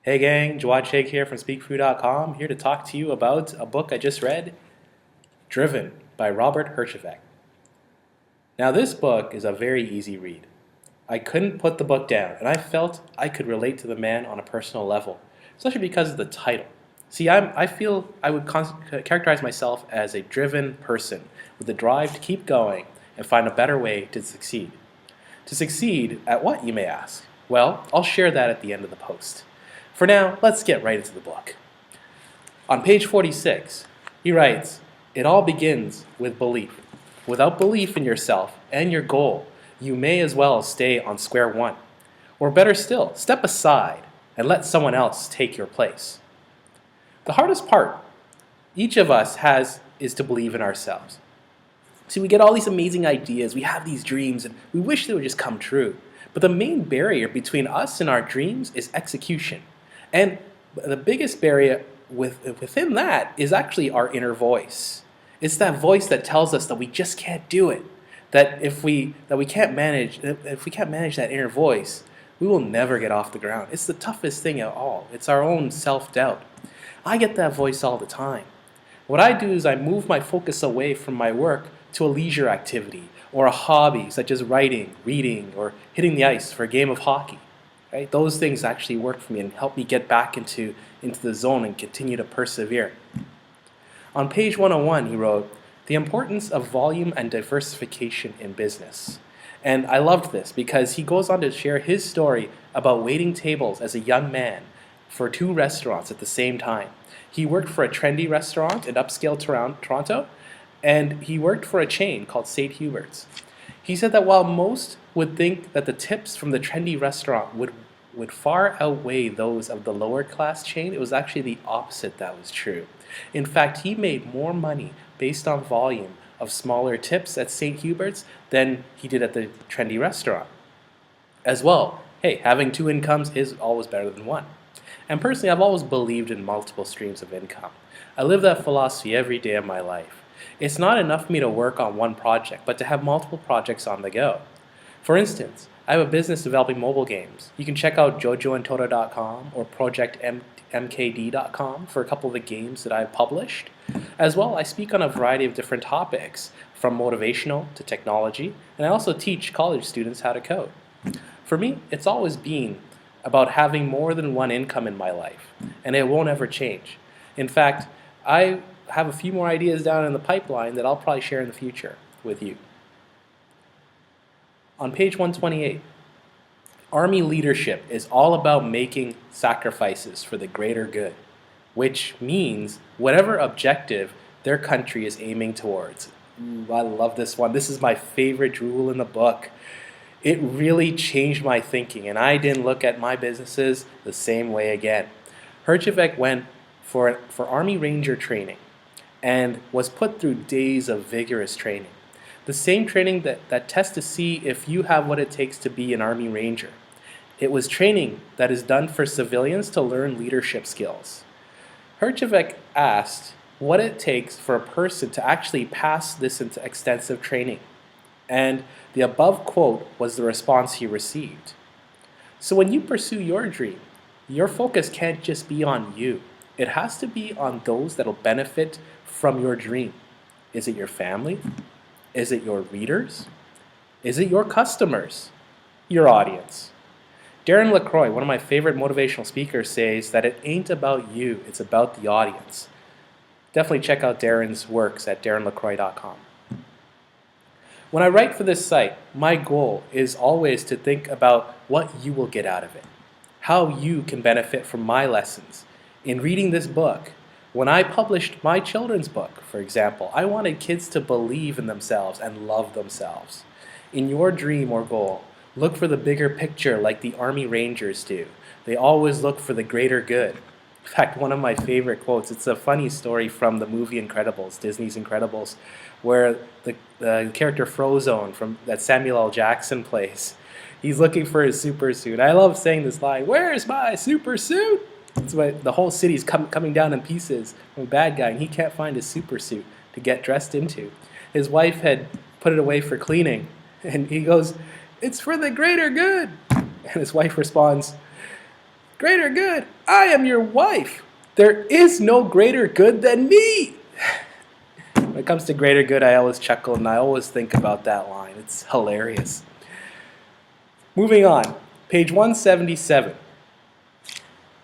Hey gang, Jawad Sheikh here from SpeakFood.com, here to talk to you about a book I just read, Driven by Robert Herjavec. Now this book is a very easy read. I couldn't put the book down, and I felt I could relate to the man on a personal level, especially because of the title. See, I feel I would characterize myself as a driven person with the drive to keep going and find a better way to succeed. To succeed at what, you may ask? Well, I'll share that at the end of the post. For now, let's get right into the book. On page 46, he writes, "It all begins with belief. Without belief in yourself and your goal, you may as well stay on square one. Or better still, step aside and let someone else take your place." The hardest part each of us has is to believe in ourselves. See, we get all these amazing ideas, we have these dreams, and we wish they would just come true. But the main barrier between us and our dreams is execution. And the biggest barrier within that is actually our inner voice. It's that voice that tells us that we just can't do it. That if we can't manage that inner voice, we will never get off the ground. It's the toughest thing of all. It's our own self-doubt. I get that voice all the time. What I do is I move my focus away from my work to a leisure activity or a hobby such as writing, reading, or hitting the ice for a game of hockey. Right? Those things actually work for me and help me get back into the zone and continue to persevere. On page 101, he wrote, "The importance of volume and diversification in business." And I loved this because he goes on to share his story about waiting tables as a young man for two restaurants at the same time. He worked for a trendy restaurant in upscale Toronto, and he worked for a chain called St. Hubert's. He said that while most would think that the tips from the trendy restaurant would far outweigh those of the lower class chain, it was actually the opposite that was true. In fact, he made more money based on volume of smaller tips at St. Hubert's than he did at the trendy restaurant. As well, hey, having two incomes is always better than one. And personally, I've always believed in multiple streams of income. I live that philosophy every day of my life. It's not enough for me to work on one project, but to have multiple projects on the go. For instance, I have a business developing mobile games. You can check out jojoandtoto.com or projectmkd.com for a couple of the games that I've published. As well, I speak on a variety of different topics, from motivational to technology, and I also teach college students how to code. For me, it's always been about having more than one income in my life, and it won't ever change. In fact, I have a few more ideas down in the pipeline that I'll probably share in the future with you. On page 128, Army leadership is all about making sacrifices for the greater good, which means whatever objective their country is aiming towards. Ooh, I love this one. This is my favorite rule in the book. It really changed my thinking, and I didn't look at my businesses the same way again. Herjavec went for Army Ranger training and was put through days of vigorous training. The same training that tests to see if you have what it takes to be an Army Ranger. It was training that is done for civilians to learn leadership skills. Herjavec asked what it takes for a person to actually pass this extensive training. And the above quote was the response he received. So when you pursue your dream, your focus can't just be on you. It has to be on those that will benefit from your dream. Is it your family? Is it your readers? Is it your customers? Your audience? Darren LaCroix, one of my favorite motivational speakers, says that it ain't about you, it's about the audience. Definitely check out Darren's works at darrenlacroix.com. When I write for this site, my goal is always to think about what you will get out of it, how you can benefit from my lessons. In reading this book, when I published my children's book, for example, I wanted kids to believe in themselves and love themselves. In your dream or goal, look for the bigger picture like the Army Rangers do. They always look for the greater good. In fact, one of my favorite quotes, it's a funny story from the movie Incredibles, Disney's Incredibles, where the character Frozone that Samuel L. Jackson plays, he's looking for his super suit. I love saying this line, "Where's my super suit?" It's when the whole city's coming down in pieces from a bad guy, and he can't find his super suit to get dressed into. His wife had put it away for cleaning, and he goes, "It's for the greater good." And his wife responds, Greater good, I am your wife. There is no greater good than me. When it comes to greater good, I always chuckle and I always think about that line. It's hilarious. Moving on, page 177.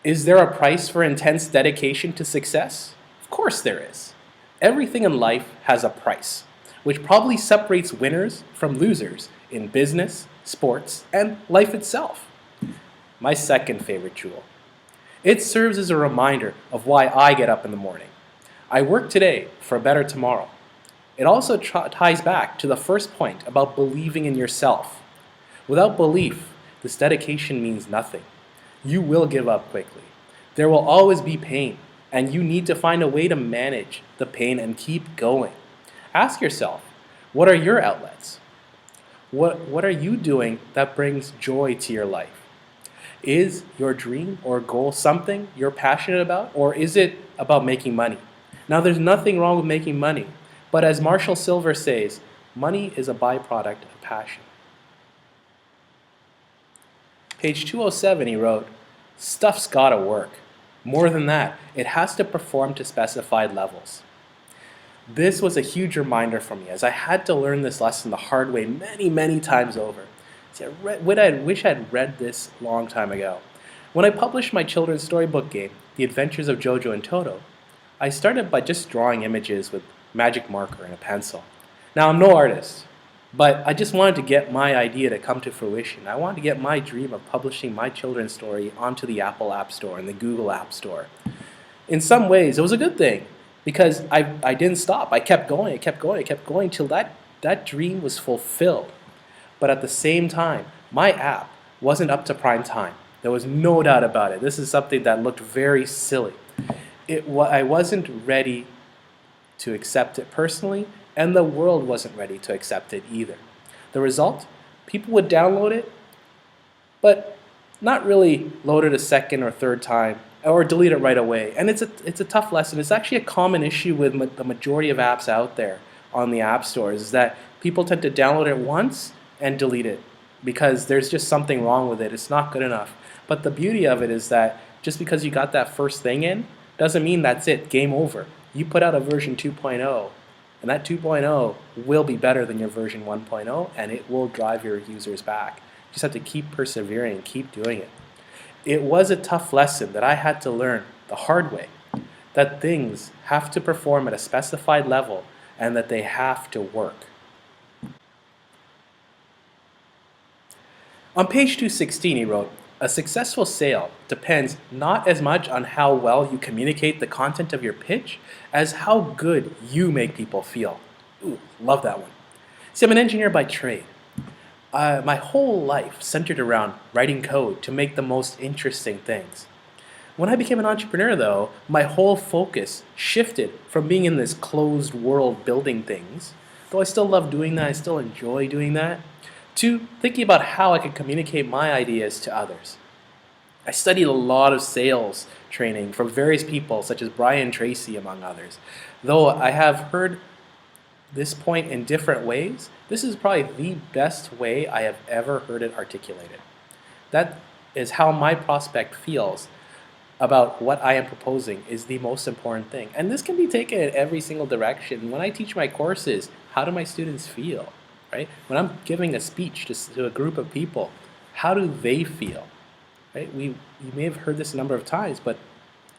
Is there a price for intense dedication to success? Of course there is. Everything in life has a price, which probably separates winners from losers in business, sports, and life itself. My second favorite jewel. It serves as a reminder of why I get up in the morning. I work today for a better tomorrow. It also ties back to the first point about believing in yourself. Without belief, this dedication means nothing. You will give up quickly. There will always be pain, and you need to find a way to manage the pain and keep going. Ask yourself, what are your outlets? What are you doing that brings joy to your life? Is your dream or goal something you're passionate about, or is it about making money? Now, there's nothing wrong with making money, but as Marshall Silver says, money is a byproduct of passion. Page 207, he wrote, stuff's gotta work. More than that, it has to perform to specified levels. This was a huge reminder for me, as I had to learn this lesson the hard way many, many times over. See, I wish I'd read this a long time ago. When I published my children's storybook game, The Adventures of Jojo and Toto, I started by just drawing images with magic marker and a pencil. Now, I'm no artist, but I just wanted to get my idea to come to fruition. I wanted to get my dream of publishing my children's story onto the Apple App Store and the Google App Store. In some ways, it was a good thing, because I didn't stop. I kept going till that dream was fulfilled. But at the same time, my app wasn't up to prime time. There was no doubt about it. This is something that looked very silly. I wasn't ready to accept it personally, and the world wasn't ready to accept it either. The result? People would download it, but not really load it a second or third time, or delete it right away. And it's a tough lesson. It's actually a common issue with the majority of apps out there on the app stores, is that people tend to download it once and delete it because there's just something wrong with it. It's not good enough. But the beauty of it is that just because you got that first thing in doesn't mean that's it, game over. You put out a version 2.0, and that 2.0 will be better than your version 1.0, and it will drive your users back. You just have to keep persevering and keep doing it. It was a tough lesson that I had to learn the hard way, that things have to perform at a specified level and that they have to work. On page 216, he wrote, a successful sale depends not as much on how well you communicate the content of your pitch as how good you make people feel. Ooh, love that one. See, I'm an engineer by trade. My whole life centered around writing code to make the most interesting things. When I became an entrepreneur, though, my whole focus shifted from being in this closed world building things, though I still love doing that, I still enjoy doing that, to thinking about how I could communicate my ideas to others. I studied a lot of sales training from various people, such as Brian Tracy, among others. Though I have heard this point in different ways, this is probably the best way I have ever heard it articulated. That is how my prospect feels about what I am proposing is the most important thing. And this can be taken in every single direction. When I teach my courses, how do my students feel? Right? When I'm giving a speech to a group of people, how do they feel? Right? You may have heard this a number of times, but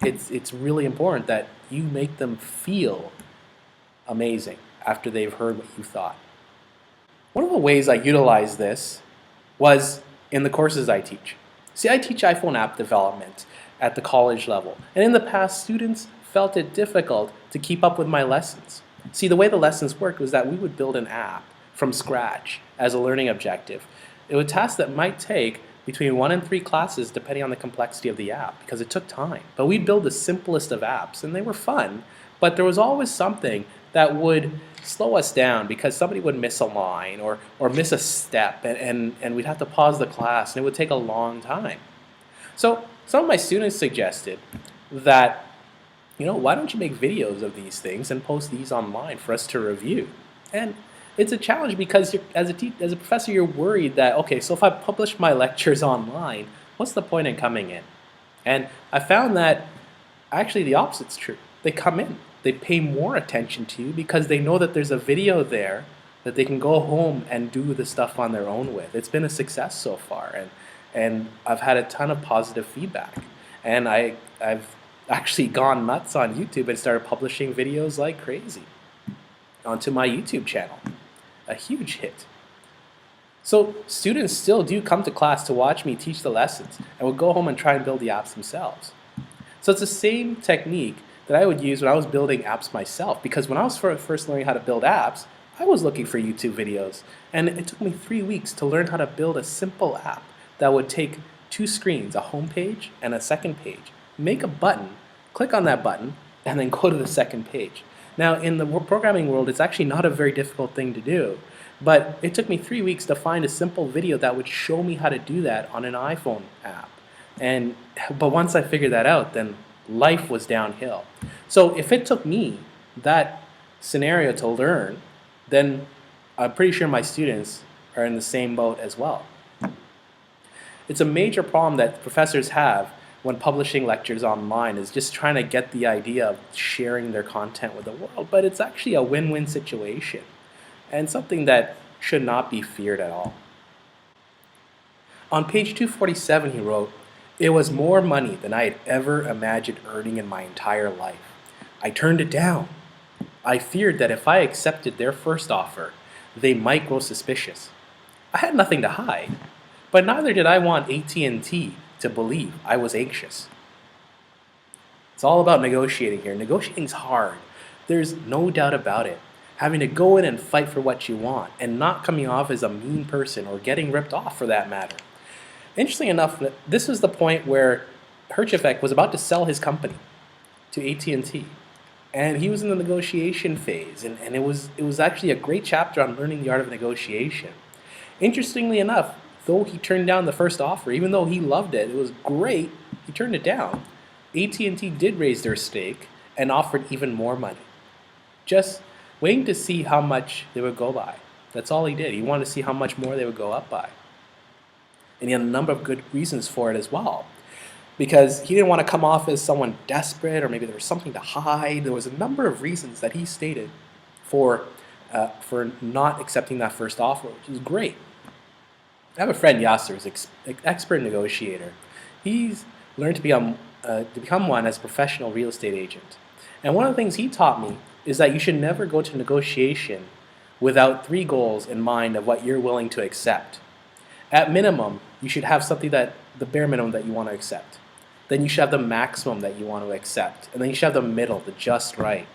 it's really important that you make them feel amazing after they've heard what you thought. One of the ways I utilized this was in the courses I teach. See, I teach iPhone app development at the college level, and in the past, students felt it difficult to keep up with my lessons. See, the way the lessons worked was that we would build an app from scratch as a learning objective. It was a task that might take between 1 and 3 classes depending on the complexity of the app because it took time. But we'd build the simplest of apps and they were fun, but there was always something that would slow us down because somebody would miss a line or miss a step and we'd have to pause the class and it would take a long time. So some of my students suggested that, why don't you make videos of these things and post these online for us to review? And it's a challenge because as a professor, you're worried that, okay, so if I publish my lectures online, what's the point in coming in? And I found that actually the opposite's true. They come in, they pay more attention to you because they know that there's a video there that they can go home and do the stuff on their own with. It's been a success so far, and I've had a ton of positive feedback. And I've actually gone nuts on YouTube and started publishing videos like crazy onto my YouTube channel. A huge hit. So students still do come to class to watch me teach the lessons and will go home and try and build the apps themselves. So it's the same technique that I would use when I was building apps myself, because when I was first learning how to build apps, I was looking for YouTube videos, and it took me 3 weeks to learn how to build a simple app that would take 2 screens, a home page and a second page, make a button, click on that button, and then go to the second page. Now in the programming world, it's actually not a very difficult thing to do, but it took me 3 weeks to find a simple video that would show me how to do that on an iPhone app. But once I figured that out, then life was downhill. So if it took me that scenario to learn, then I'm pretty sure my students are in the same boat as well. It's a major problem that professors have when publishing lectures online, is just trying to get the idea of sharing their content with the world, but it's actually a win-win situation and something that should not be feared at all. On page 247 he wrote, "It was more money than I had ever imagined earning in my entire life. I turned it down. I feared that if I accepted their first offer, they might grow suspicious. I had nothing to hide, but neither did I want AT&T to believe I was anxious." It's all about negotiating here. Negotiating's hard. There's no doubt about it. Having to go in and fight for what you want and not coming off as a mean person or getting ripped off for that matter. Interestingly enough, this was the point where Herjavec was about to sell his company to AT&T. And he was in the negotiation phase, and it was actually a great chapter on learning the art of negotiation. Interestingly enough, though he turned down the first offer, even though he loved it, it was great, he turned it down. AT&T did raise their stake and offered even more money, just waiting to see how much they would go by. That's all he did. He wanted to see how much more they would go up by. And he had a number of good reasons for it as well, because he didn't want to come off as someone desperate, or maybe there was something to hide. There was a number of reasons that he stated for not accepting that first offer, which is great. I have a friend, Yasser, who's an expert negotiator. He's learned to become one as a professional real estate agent. And one of the things he taught me is that you should never go to negotiation without 3 goals in mind of what you're willing to accept. At minimum, you should have something that the bare minimum that you want to accept. Then you should have the maximum that you want to accept. And then you should have the middle, the just right.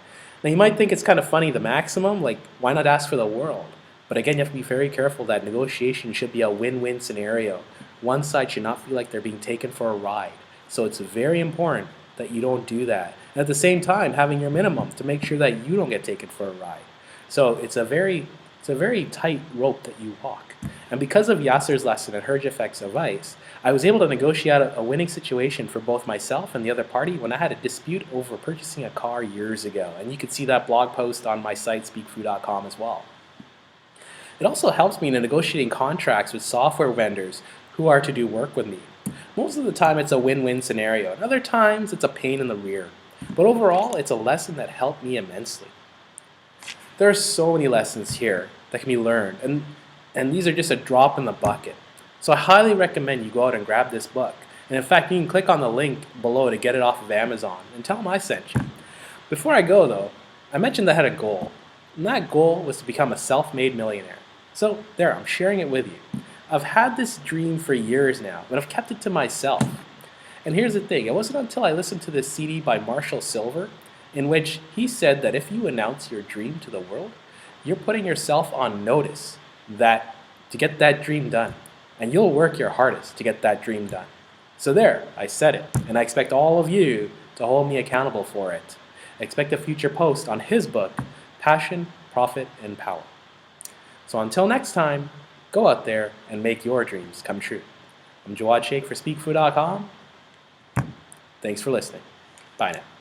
Now you might think it's kind of funny, the maximum, like why not ask for the world? But again, you have to be very careful that negotiation should be a win-win scenario. One side should not feel like they're being taken for a ride. So it's very important that you don't do that. And at the same time, having your minimum to make sure that you don't get taken for a ride. So it's a very tight rope that you walk. And because of Yasser's lesson and Herjavec's advice, I was able to negotiate a winning situation for both myself and the other party when I had a dispute over purchasing a car years ago. And you can see that blog post on my site, speakfoo.com, as well. It also helps me in negotiating contracts with software vendors who are to do work with me. Most of the time it's a win-win scenario, and other times it's a pain in the rear. But overall, it's a lesson that helped me immensely. There are so many lessons here that can be learned, and these are just a drop in the bucket. So I highly recommend you go out and grab this book. And in fact, you can click on the link below to get it off of Amazon and tell them I sent you. Before I go though, I mentioned I had a goal, and that goal was to become a self-made millionaire. So there, I'm sharing it with you. I've had this dream for years now, but I've kept it to myself. And here's the thing, it wasn't until I listened to this CD by Marshall Silver, in which he said that if you announce your dream to the world, you're putting yourself on notice that to get that dream done, and you'll work your hardest to get that dream done. So there, I said it, and I expect all of you to hold me accountable for it. I expect a future post on his book, Passion, Profit, and Power. So until next time, go out there and make your dreams come true. I'm Jawad Sheikh for speakfoo.com. Thanks for listening. Bye now.